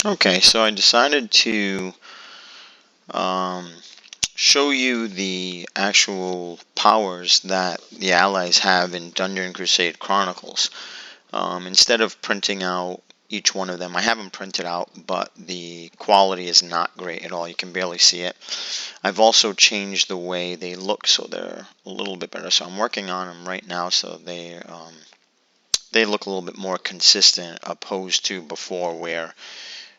Okay, so I decided to um, show you the actual powers that the allies have in Crusade Chronicles. Instead of printing out each one of them, I have them printed out, but the quality is not great at all. You can barely see it. I've also changed the way they look so they're a little bit better. So I'm working on them right now so they look a little bit more consistent opposed to before where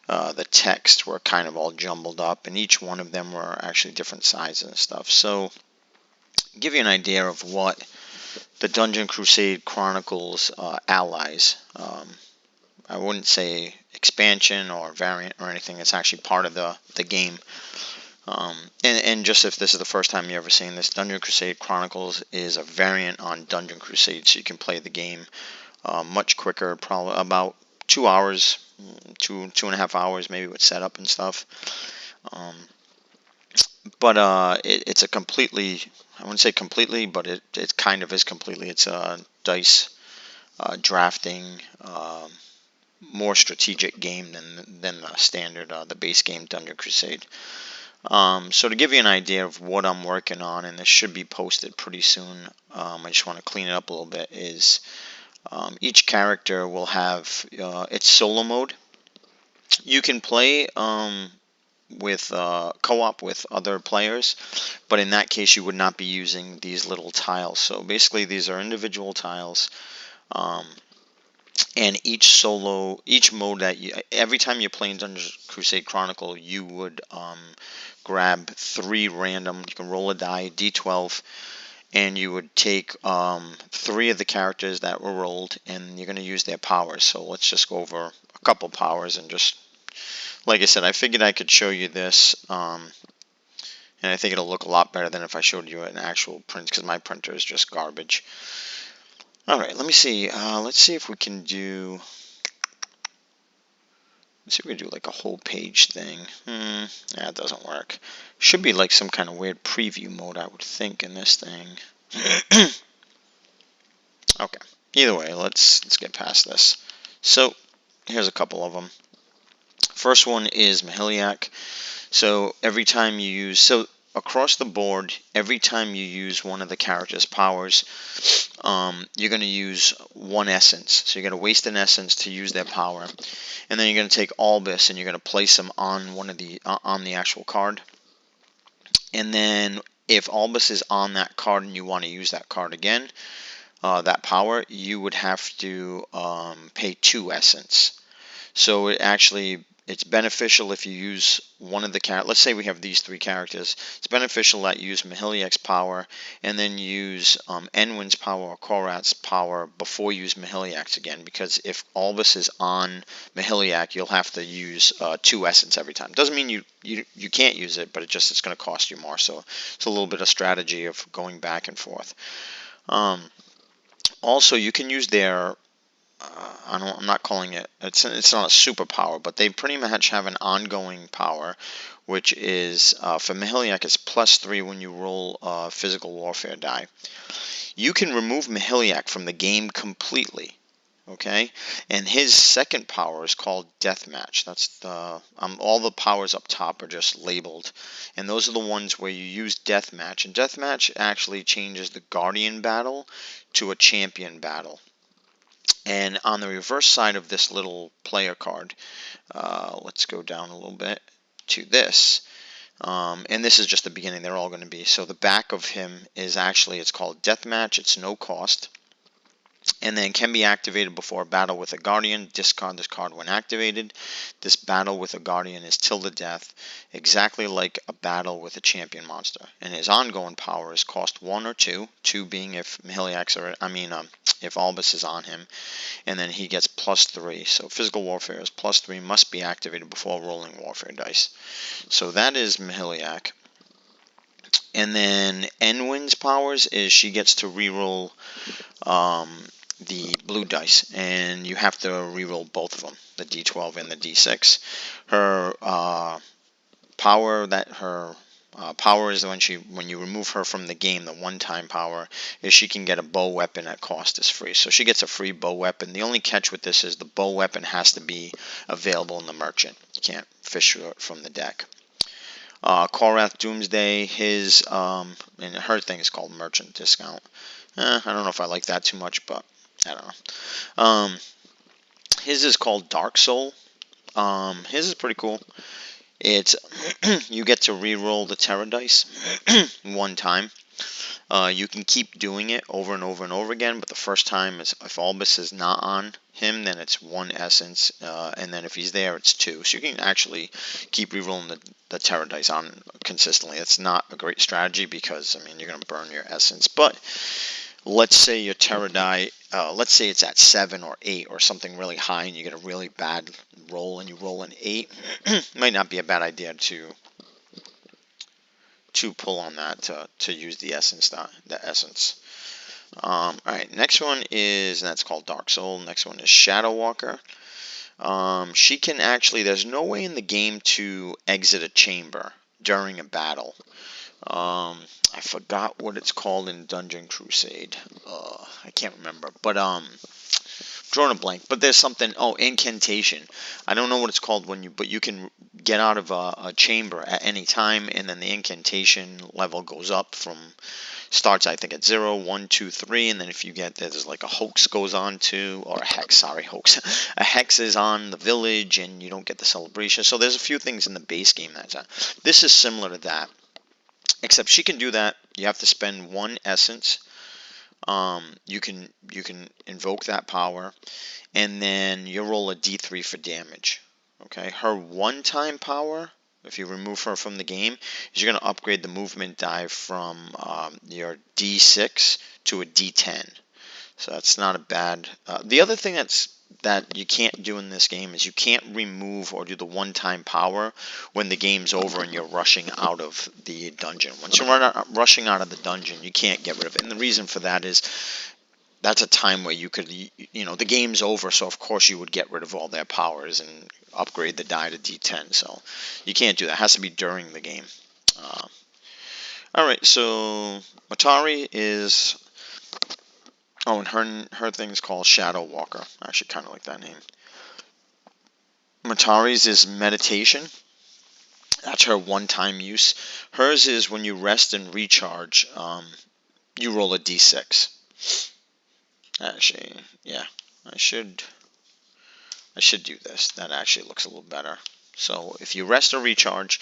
the text were kind of all jumbled up, and each one of them were actually different sizes and stuff. So, give you an idea of what the Dungeon Crusade Chronicles allies. I wouldn't say expansion or variant or anything. It's actually part of the game. And just if this is the first time you're ever seeing this, Dungeon Crusade Chronicles is a variant on Dungeon Crusade, so you can play the game much quicker, probably about 2 hours, 2.5 hours maybe with setup and stuff. But it's a completely, I wouldn't say completely, but it kind of is completely. It's a dice drafting, more strategic game than the standard, the base game Dungeon Crusade. So to give you an idea of what I'm working on, and this should be posted pretty soon, I just want to clean it up a little bit, is each character will have its solo mode. You can play with co-op with other players, but in that case you would not be using these little tiles. So basically these are individual tiles, and each mode that every time you play in Dungeon Crusade Chronicle, you would grab 3 random, you can roll a die, d12, and you would take 3 of the characters that were rolled, and you're going to use their powers. So let's just go over a couple powers, and just like I said, I figured I could show you this, and I think it'll look a lot better than if I showed you an actual print, because my printer is just garbage. Alright, let me see. Let's see if we can do... Let's see if we can do like a whole page thing. Yeah, it doesn't work. Should be like some kind of weird preview mode, I would think, in this thing. Okay. Either way, let's get past this. So, here's a couple of them. First one is Mahiliac. So every time you use, across the board, every time you use one of the character's powers, you're going to use 1 essence. So you're going to waste an essence to use their power, and then you're going to take Albus and you're going to place them on one of the on the actual card. And then if Albus is on that card and you want to use that card again, that power, you would have to pay 2 essence. So it's beneficial if you use one of the characters. Let's say we have these 3 characters. It's beneficial that you use Mahiliac's power and then use Enwin's power or Korat's power before you use Mahiliac's again, because if Albus is on Mahiliac, you'll have to use 2 essence every time. Doesn't mean you can't use it, but it's going to cost you more. So it's a little bit of strategy of going back and forth. Also, you can use their I'm not calling it, it's not a superpower, but they pretty much have an ongoing power, which is, for Mahiliac, it's +3 when you roll a physical warfare die. You can remove Mahiliac from the game completely, okay? And his second power is called Deathmatch. That's the, all the powers up top are just labeled, and those are the ones where you use Deathmatch, and Deathmatch actually changes the Guardian battle to a Champion battle. And on the reverse side of this little player card, let's go down a little bit to this. And this is just the beginning. They're all going to be. So the back of him is actually, it's called Deathmatch. It's no cost. And then can be activated before a battle with a Guardian. Discard this card when activated. This battle with a Guardian is till the death, exactly like a battle with a champion monster. And his ongoing power is cost 1 or 2. 2 being if if Albus is on him, and then he gets +3. So physical warfare is +3, must be activated before rolling warfare dice. So that is Mahiliac. And then Enwin's powers is she gets to reroll the blue dice, and you have to reroll both of them, the d12 and the d6. Her power, that her Power is when you remove her from the game. The one-time power is she can get a bow weapon at cost is free. So she gets a free bow weapon. The only catch with this is the bow weapon has to be available in the merchant. You can't fish it from the deck. Korath Doomsday, his and her thing is called merchant discount. I don't know if I like that too much, but I don't know. His is called Dark Soul. His is pretty cool. It's you get to re-roll the Terror dice one time. You can keep doing it over and over and over again, but the first time is if Albus is not on him, then it's 1 essence, and then if he's there, it's 2. So you can actually keep re-rolling the Terror dice on consistently. It's not a great strategy because, I mean, you're going to burn your essence, but let's say your Terror die, let's say it's at 7 or 8 or something really high, and you get a really bad roll, and you roll an 8, might not be a bad idea to pull on that to use the essence. All right, next one is, and that's called Dark Soul. Next one is Shadow Walker. She can actually, there's no way in the game to exit a chamber during a battle. I forgot what it's called in Dungeon Crusade. I can't remember, but drawing a blank. But there's something. Oh, incantation. I don't know what it's called but you can get out of a chamber at any time, and then the incantation level goes up from starts I think at 0, 1, 2, 3, and then if you get there's like a hoax goes on to, or a hex. Sorry, hoax. A hex is on the village, and you don't get the celebration. So there's a few things in the base game this is similar to that. Except she can do that. You have to spend 1 essence. You can invoke that power, and then you roll a d3 for damage. Okay, her one-time power, if you remove her from the game, is you're going to upgrade the movement die from your d6 to a d10. So that's not a bad. The other thing that you can't do in this game is you can't remove or do the one-time power when the game's over and you're rushing out of the dungeon. Once you're rushing out of the dungeon, you can't get rid of it. And the reason for that is that's a time where you could, the game's over, so of course you would get rid of all their powers and upgrade the die to D10. So you can't do that. It has to be during the game. Alright, so Matari is... Oh, and her thing's called Shadow Walker. I actually kind of like that name. Matari's is meditation. That's her one-time use. Hers is when you rest and recharge, you roll a d6. Actually, yeah, I should do this. That actually looks a little better. So if you rest or recharge,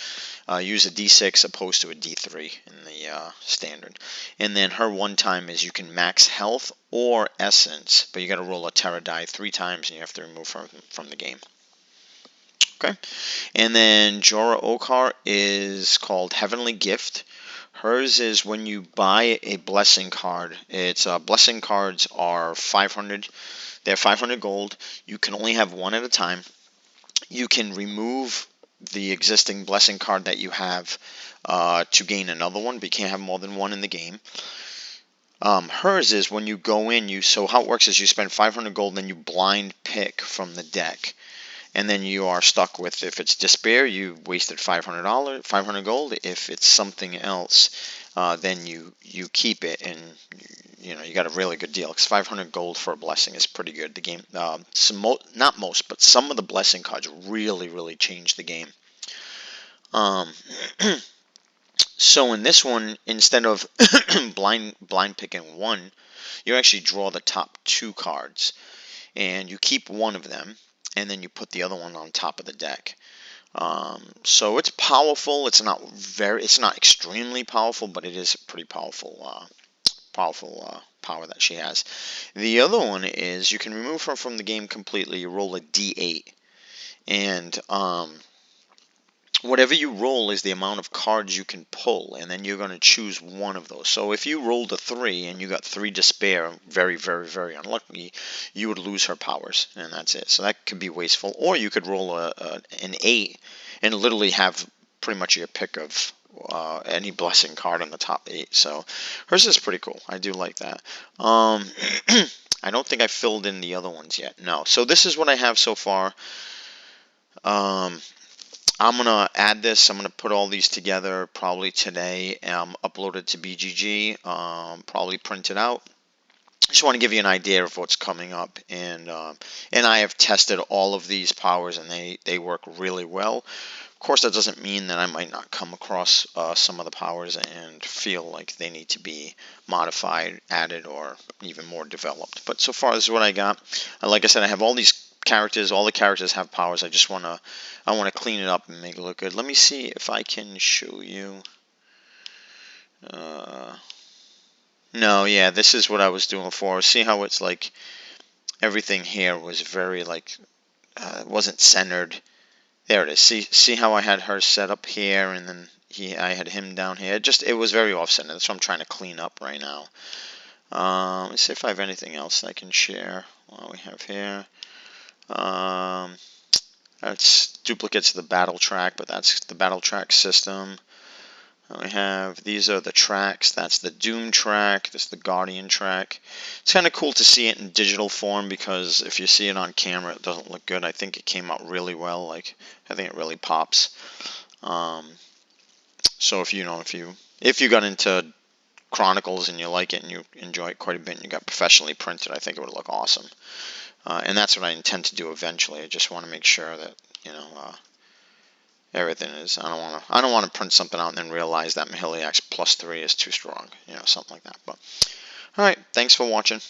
use a d6 opposed to a d3 in the standard. And then her one time is you can max health or essence, but you got to roll a Terror die 3 times, and you have to remove her from the game. Okay, and then Jorah Okkar is called Heavenly Gift. Hers is when you buy a blessing card. It's blessing cards are 500. They're 500 gold. You can only have one at a time. You can remove the existing blessing card that you have to gain another one, but you can't have more than one in the game. Hers is when you go in, so how it works is you spend 500 gold, and then you blind pick from the deck. And then you are stuck with, if it's despair, you wasted $500 gold. If it's something else, then you keep it, and you got a really good deal. Because 500 gold for a blessing is pretty good. The game, not most, but some of the blessing cards really change the game. So in this one, instead of blind picking one, you actually draw the top 2 cards, and you keep one of them, and then you put the other one on top of the deck. So it's powerful. It's not extremely powerful, but it is pretty powerful. Power that she has. The other one is you can remove her from the game completely. You roll a d8, and whatever you roll is the amount of cards you can pull, and then you're going to choose one of those. So if you rolled a 3 and you got 3 despair, very unlucky, you would lose her powers, and that's it. So that could be wasteful. Or you could roll an 8 and literally have pretty much your pick of any blessing card on the top 8. So hers is pretty cool. I do like that. I don't think I filled in the other ones yet. No. So this is what I have so far. I'm gonna add this. I'm gonna put all these together probably today. Upload it to BGG. Probably print it out. Just want to give you an idea of what's coming up, and I have tested all of these powers, and they work really well. Of course, that doesn't mean that I might not come across some of the powers and feel like they need to be modified, added, or even more developed. But so far, this is what I got. Like I said, I have all these characters. All the characters have powers. I want to clean it up and make it look good. Let me see if I can show you. Uh, no, yeah, this is what I was doing before. See how it's like everything here was very like it wasn't centered. There it is. See how I had her set up here, and then I had him down here. It was very off-center. That's what I'm trying to clean up right now. Let's see if I have anything else I can share. What we have here. That's duplicates of the battle track, but that's the battle track system. We have, these are the tracks. That's the Doom track. This is the Guardian track. It's kind of cool to see it in digital form, because if you see it on camera, it doesn't look good. I think it came out really well. Like, I think it really pops. So if you got into Chronicles and you like it and you enjoy it quite a bit and you got professionally printed, I think it would look awesome. And that's what I intend to do eventually. I just want to make sure that everything is. I don't want to print something out and then realize that Mahiliax +3 is too strong. Something like that. But all right, thanks for watching.